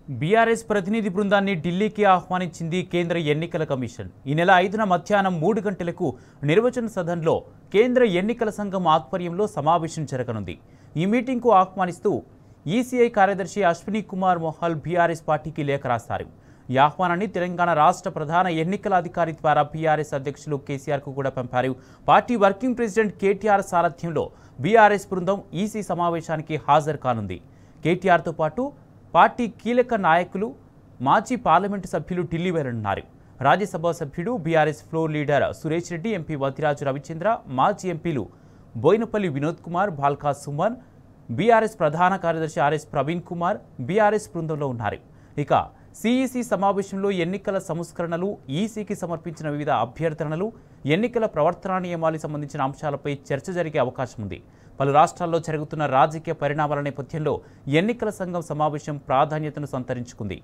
BRS ప్రతినిధి బృందాన్ని ఢిల్లీకి ఆహ్వానించింది కేంద్ర ఎన్నికల కమిషన్. ఈ నెల 5న మధ్యాహ్నం 3 గంటలకు నిర్వచన సదన్లో కేంద్ర ఎన్నికల సంఘం ఆధ్వర్యంలో సమావేశం జరగనుంది. ఈ మీటింగ్కు ఆహ్వానిస్తూ ఈసీఐ కార్యదర్శి అశ్విని కుమార్ మొహల్ బీఆర్ఎస్ పార్టీకి లేఖ రాశారు. ఈ ఆహ్వానాన్ని తెలంగాణ రాష్ట్ర ప్రధాన ఎన్నికల అధికారి ద్వారా బీఆర్ఎస్ అధ్యక్షులు కేసీఆర్కు కూడా పంపారు. పార్టీ వర్కింగ్ ప్రెసిడెంట్ కేటీఆర్ సారథ్యంలో బీఆర్ఎస్ బృందం ఈసీ సమావేశానికి హాజరు కానుంది. కేటీఆర్తో పాటు పార్టీ కీలక నాయకులు, మాజీ పార్లమెంటు సభ్యులు ఢిల్లీ వెళ్లనున్నారు. రాజ్యసభ సభ్యుడు BRS floor leader Suresh Reddy, MP Vaddiraju Ravichandra, మాజీ ఎంపీలు బోయినపల్లి వినోద్ కుమార్, బాల్కా సుమన్, బీఆర్ఎస్ ప్రధాన కార్యదర్శి ఆర్ఎస్ ప్రవీణ్ కుమార్ బీఆర్ఎస్ బృందంలో ఉన్నారు. ఇక సిఈసి సమావేశంలో ఎన్నికల సంస్కరణలు, ఈసీకి సమర్పించిన వివిధ అభ్యర్థనలు, ఎన్నికల ప్రవర్తనా నియమాలకు సంబంధించిన అంశాలపై చర్చ జరిగే అవకాశం ఉంది. పలు రాష్ట్రాల్లో జరుగుతున్న రాజకీయ పరిణామాల నేపథ్యంలో ఎన్నికల సంఘం సమావేశం ప్రాధాన్యతను సంతరించుకుంది.